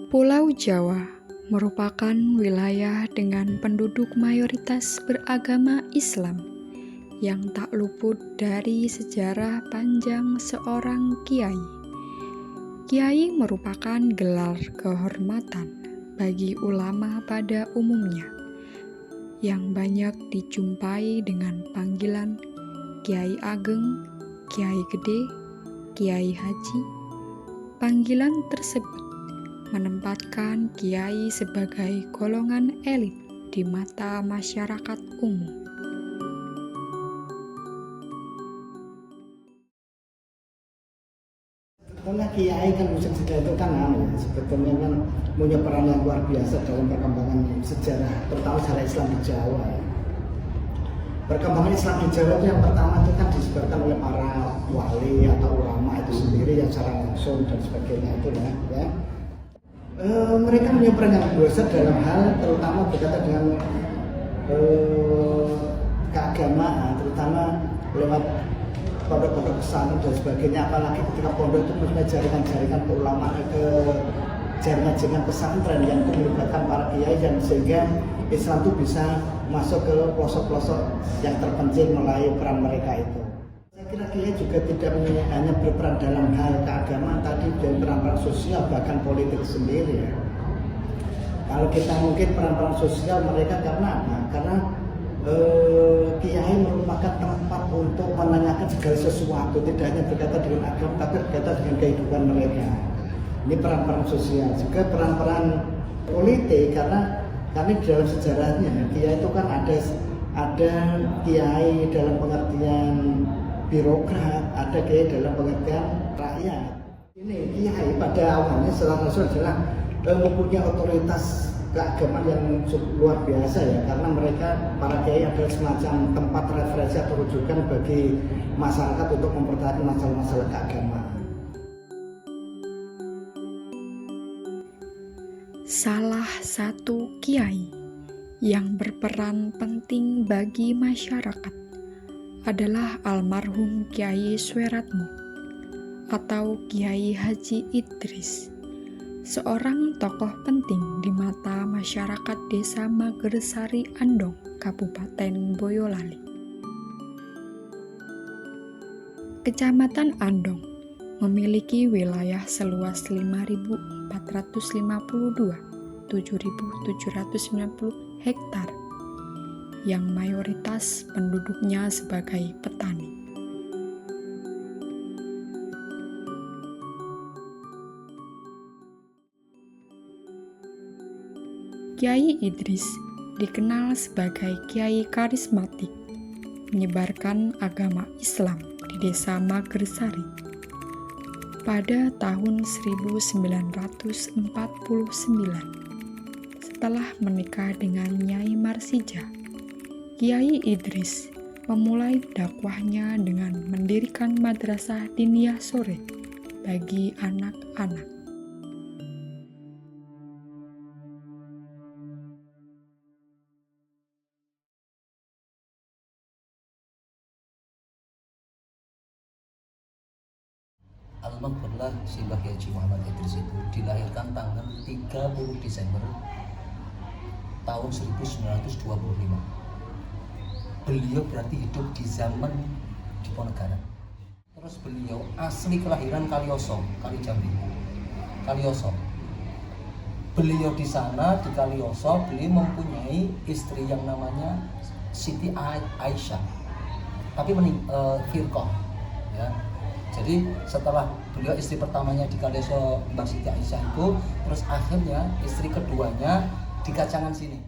Pulau Jawa merupakan wilayah dengan penduduk mayoritas beragama Islam yang tak luput dari sejarah panjang seorang kiai. Kiai merupakan gelar kehormatan bagi ulama pada umumnya, yang banyak dijumpai dengan panggilan Kiai Ageng, Kiai Gede, Kiai Haji. Panggilan tersebut menempatkan kiai sebagai golongan elit di mata masyarakat umum. Karena kiai kan musik sejarah itu kan sebetulnya kan punya peran yang luar biasa dalam perkembangan sejarah, terutama sejarah Islam di Jawa. Perkembangan Islam di Jawa itu yang pertama itu kan disebabkan oleh para wali atau ulama itu sendiri yang secara langsung dan sebagainya itu ya. Mereka punya peran yang besar dalam hal terutama berkaitan dengan keagamaan, terutama lewat pondok-pondok pesantren dan sebagainya, apalagi ketika pondok itu punya jaringan-jaringan keulamaan, ke jaringan-jaringan pesantren yang melibatkan para kiai, dan sehingga Islam itu bisa masuk ke pelosok-pelosok yang terpencil melalui peran mereka itu. Saya kira kiai juga tidak hanya berperan dalam hal keagamaan tadi, dan peran-peran sosial bahkan politik sendiri ya. Kalau kita mungkin peran-peran sosial mereka karena apa? Karena kiai merupakan tempat untuk menanyakan segala sesuatu, tidak hanya berkaitan dengan agama tapi berkaitan dengan kehidupan mereka. Ini peran-peran sosial, juga peran-peran politik, karena di dalam sejarahnya kiai itu kan ada kiai dalam pengertian birokrat, ada kiai dalam pengertian rakyat. Ini kiai pada awalnya secara rasul adalah mempunyai otoritas keagamaan yang cukup luar biasa ya, karena mereka para kiai adalah semacam tempat referensi atau rujukan bagi masyarakat untuk mempertahankan masalah-masalah keagamaan. Salah satu kiai yang berperan penting bagi masyarakat adalah almarhum Kiai Sueratmo atau Kiai Haji Idris, seorang tokoh penting di mata masyarakat Desa Magersari Andong, Kabupaten Boyolali. Kecamatan Andong memiliki wilayah seluas 5.452.790 hektar yang mayoritas penduduknya sebagai petani. Kiai Idris dikenal sebagai kiai karismatik, menyebarkan agama Islam di Desa Magersari. Pada tahun 1949, setelah menikah dengan Nyai Marsija, Kiai Idris memulai dakwahnya dengan mendirikan madrasah diniyah sore bagi anak-anak. Almarhumlah si Kiai Haji Muhammad Idris itu dilahirkan tanggal 30 Desember tahun 1925. Beliau berarti hidup di zaman Diponegoro. Terus beliau asli kelahiran Kalioso, Kalijambi. Kalioso. Beliau di sana di Kalioso, beliau mempunyai istri yang namanya Siti Aisyah. Tapi firqah ya. Jadi setelah beliau istri pertamanya di Kalioso Mbak Siti Aisyah itu, terus akhirnya istri keduanya di Kacangan sini.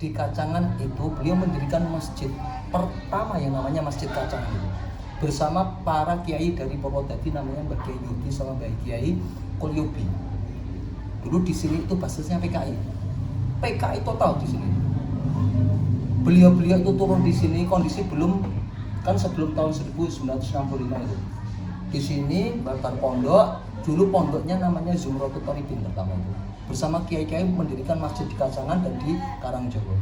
Di Kacangan itu beliau mendirikan masjid pertama yang namanya Masjid Kacangan itu, bersama para kiai dari Purwodadi namanya Mbak Kiai Yuti sama Mbak Kiai Kulyobi. Dulu di sini itu basisnya PKI total di sini. Beliau-beliau itu turun di sini kondisi belum, kan sebelum tahun 1965 itu. Di sini bakar pondok, dulu pondoknya namanya Zumratul Thalibin pertama itu. Bersama kiai-kiai mendirikan masjid di Kacangan dan di Karangjowo.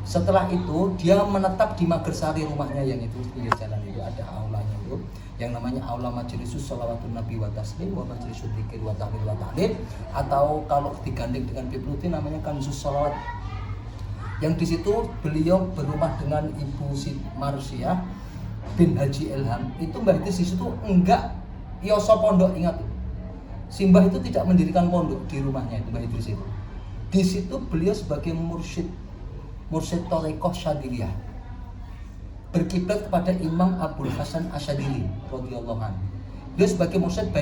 Setelah itu dia menetap di Magersari, rumahnya yang itu pinggir jalan itu. itu ada aulanya itu yang namanya aula majlisus sholawatun nabi wa taslim wa majlisul dzikir wa tahlil wa ta'lim, atau kalau digandeng dengan Bibluti namanya kanzus sholawat. Yang di situ beliau berumah dengan Ibu Marsiah bin Haji Ilham. Itu Mbah Idris di situ enggak yoso pondok, ingat. Simbah itu tidak mendirikan pondok di rumahnya itu Mbah Idris itu. Di situ beliau sebagai mursyid Thariqah Syadiliyah, berkiblat kepada Imam Abdul Hasan Asyadili radhiyallahu anhu. Dia sebagai mursyid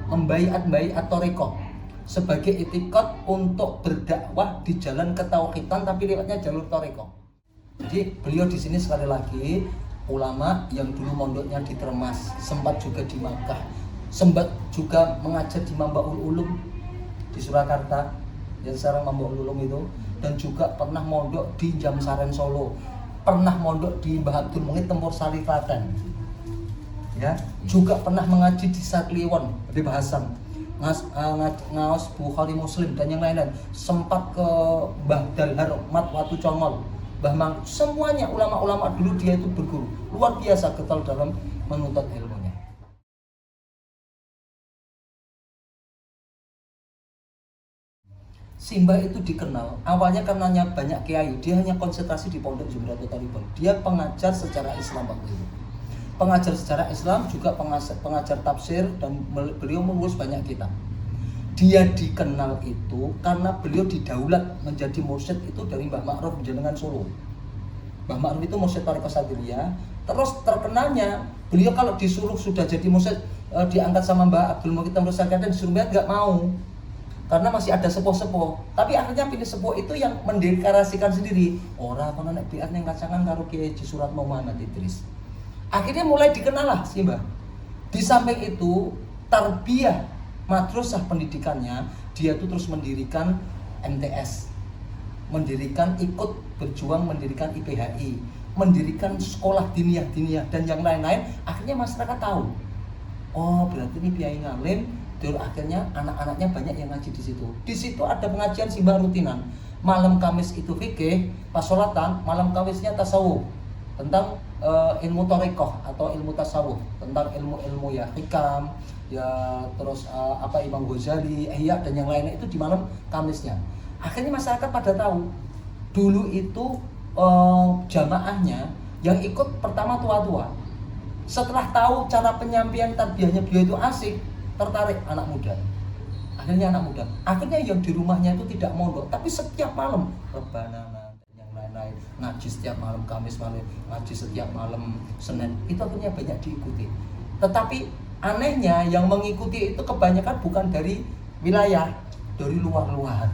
membaiat Thariqah sebagai itikad untuk berdakwah di jalan ketauhidan tapi lewatnya jalur Thariqah. Jadi beliau di sini sekali lagi ulama yang dulu mondoknya di Termas, sempat juga di Makkah, sempat juga mengajar di Mambaul Ulum di Surakarta yang sekarang Mambaul Ulum itu, dan juga pernah mondok di Jamsaren Solo, pernah mondok di Mbah Abdul Muhid Tempur Sari Klaten, ya, juga pernah mengaji di Sakliwon di Bahasan, ngaos Bukhari Muslim dan yang lain-lain, sempat ke Mbah Dalhar Mat Watu Congol, Mbah Mang, semuanya ulama-ulama dulu dia itu berguru, luar biasa getol dalam menuntut ilmunya. Simbah itu dikenal awalnya karenanya banyak kiai, dia hanya konsentrasi di Pondok Jumratul Talibon. Dia pengajar sejarah Islam waktu itu, pengajar sejarah Islam, juga pengajar tafsir, dan beliau menulis banyak kitab. Dia dikenal itu karena beliau didaulat menjadi mursyid itu dari Mbah Ma'ruf Jenengan Solo. Mbah Ma'ruf itu mursyid Thariqah Syadiliyah. Terus terkenalnya beliau kalau disuruh sudah jadi mursyid, diangkat sama Mbah Abdul Muhid Tempur Sari Klaten, disuruh nggak mau. Karena masih ada sepuh-sepuh, tapi akhirnya pilih sepuh itu yang mendeklarasikan sendiri. Orang kono nek biat ning kacangan karo Kiai Haji Surat Muhammad Idris. Akhirnya mulai dikenal lah Simbah. Di samping itu tarbiyah madrasah pendidikannya, dia tuh terus mendirikan MTS, mendirikan ikut berjuang mendirikan IPHI, mendirikan sekolah diniyah dan yang lain-lain. Akhirnya masyarakat tahu, oh berarti ini Kiai ngalim. Terus akhirnya anak-anaknya banyak yang ngaji di situ. Di situ ada pengajian Simbah rutinan. Malam Kamis itu fikih, pas sholatan, malam Kamisnya tasawuf tentang ilmu thariqah atau ilmu tasawuf, tentang ilmu-ilmu ya hikam, ya terus Imam Ghazali, Ihya dan yang lainnya itu di malam Kamisnya. Akhirnya masyarakat pada tahu. Dulu itu jamaahnya yang ikut pertama tua-tua. Setelah tahu cara penyampaian tarbiyahnya beliau itu asik, tertarik anak muda. Akhirnya yang di rumahnya itu tidak mondok, tapi setiap malam rebana dan yang lain-lain, ngaji setiap malam Kamis malam, ngaji setiap malam Senin, itu akhirnya banyak diikuti. Tetapi anehnya yang mengikuti itu kebanyakan bukan dari wilayah, dari luar-luar.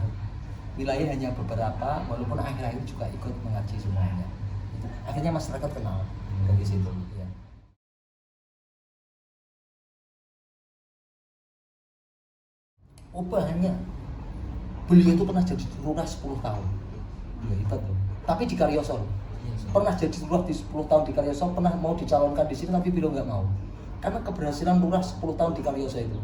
Wilayah hanya beberapa, walaupun akhir-akhir juga ikut mengaji semuanya. Akhirnya masyarakat kenal dari situ. Ya. Oh banyak. Beliau itu pernah jadi lurah 10 tahun. Beliau hebat loh. Tapi di Karyoso. Pernah jadi lurah di 10 tahun di Karyoso, pernah mau dicalonkan di sini tapi beliau nggak mau. Karena keberhasilan lurah 10 tahun di Karyoso itu.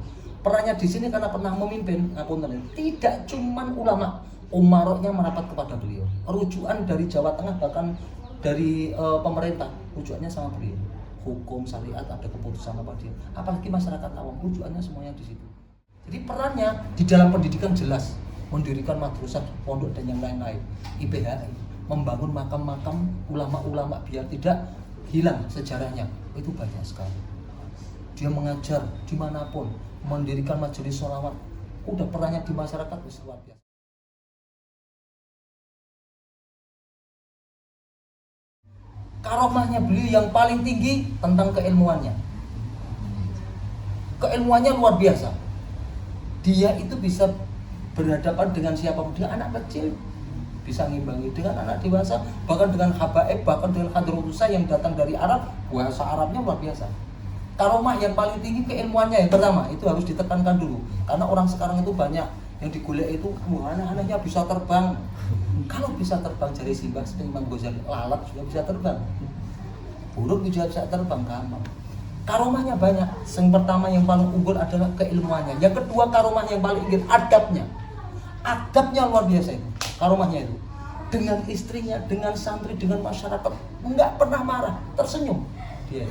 Perannya di sini karena pernah memimpin, ngapunten. Tidak cuman ulama, umaroknya merapat kepada beliau. Rujukan dari Jawa Tengah bahkan dari pemerintah, rujukannya sama beliau. Hukum, syariat, ada keputusan apa dia. Apalagi masyarakat awam, rujukannya semuanya di situ. Jadi perannya di dalam pendidikan jelas, mendirikan madrasah, pondok dan yang lain-lain, IPHI, membangun makam-makam ulama-ulama biar tidak hilang sejarahnya, itu banyak sekali. Dia mengajar dimanapun, mendirikan majelis sholawat, udah perannya di masyarakat luar biasa. Karomahnya beliau yang paling tinggi tentang keilmuannya. Keilmuannya luar biasa. Dia itu bisa berhadapan dengan siapapun, dengan anak kecil bisa ngimbangi, dengan anak dewasa, bahkan dengan habaib, bahkan dengan hadrotusa yang datang dari Arab, bahasa Arabnya luar biasa. Karomah yang paling tinggi keilmuannya yang pertama itu harus ditekankan dulu, karena orang sekarang itu banyak yang digolek itu anak-anaknya bisa terbang. Kalau bisa terbang dari Simbah seperti Imam Ghazali, lalat juga bisa terbang, burung juga bisa terbang, gampang. Karomahnya banyak. Yang pertama yang paling unggul adalah keilmuannya. Yang kedua karomahnya yang paling unggul adabnya. Adabnya luar biasa itu. Karomahnya itu. Dengan istrinya, dengan santri, dengan masyarakat, enggak pernah marah, tersenyum dia.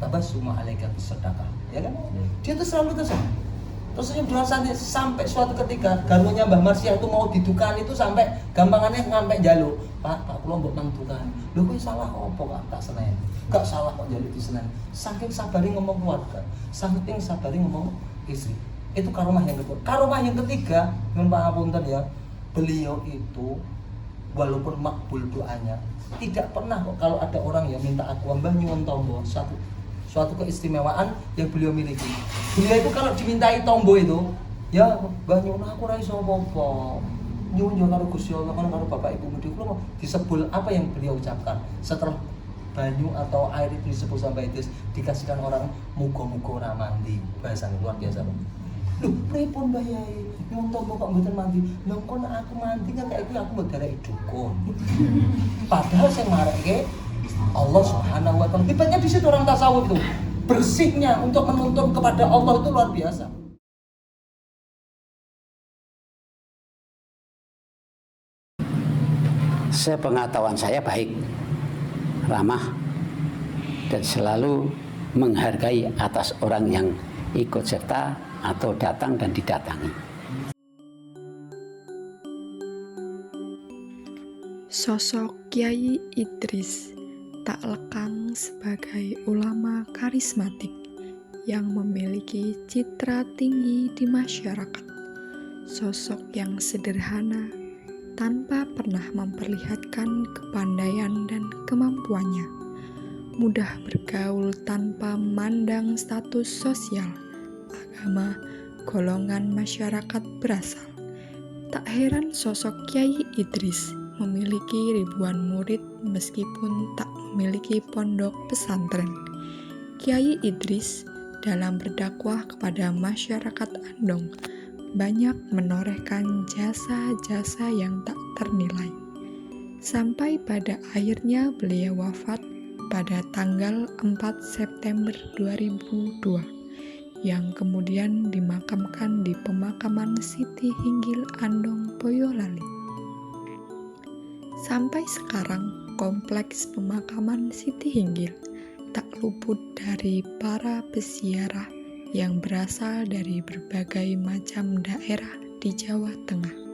tabassuma alaika bisadaqah, ya kan? Dia tuh selalu tersenyum. Terus senyum dengan santai sampai suatu ketika garwanya Mbah Marsiah itu mau didukani itu sampai gampangannya ngampe jaluk. Pak kula mbok nang dukani. Lho kowe salah opo Kak tak seneni? Gak salah kok jaluk diseneni. Saking sabari ngomong keluarga, saking sabari ngomong istri. Itu karomah yang kedua. Karomah yang ketiga, nyuwun pangapunten ya. Beliau itu walaupun makbul doanya, tidak pernah kok kalau ada orang yang minta aku Mbah nyuwun tombo suatu keistimewaan yang beliau miliki. Beliau itu kalau dimintai tombo itu, ya Mbah nyuwun aku ora iso apa-apa. Nyuwun yo karo Gusti Allah karo Bapak Ibu Mudi kula disebul apa yang beliau ucapkan. Setelah banyu atau air itu disebul sampai itu dikasihkan orang muga-muga ora mandi. Bahasane luar biasa loh. Loh, pripun Mbah Yai? Nyuwun tombo kok mboten mandi. Lho kok nek aku mandi kan kayak aku mbok dareki dukun. Padahal sing marekke Allah Subhanahu wa taala. Hebatnya di situ orang tasawuf itu. Bersihnya untuk menuntun kepada Allah itu luar biasa. Sepengetahuan saya baik, ramah, dan selalu menghargai atas orang yang ikut serta atau datang dan didatangi. Sosok Kyai Idris tak lekang sebagai ulama karismatik yang memiliki citra tinggi di masyarakat. Sosok yang sederhana tanpa pernah memperlihatkan kepandaian dan kemampuannya. Mudah bergaul tanpa memandang status sosial, agama, golongan masyarakat berasal. Tak heran sosok Kyai Idris memiliki ribuan murid meskipun tak memiliki pondok pesantren. Kyai Idris dalam berdakwah kepada masyarakat Andong banyak menorehkan jasa-jasa yang tak ternilai. Sampai pada akhirnya beliau wafat pada tanggal 4 September 2002 yang kemudian dimakamkan di pemakaman Siti Hinggil Andong Boyolali. Sampai sekarang, kompleks pemakaman Siti Hinggil tak luput dari para peziarah yang berasal dari berbagai macam daerah di Jawa Tengah.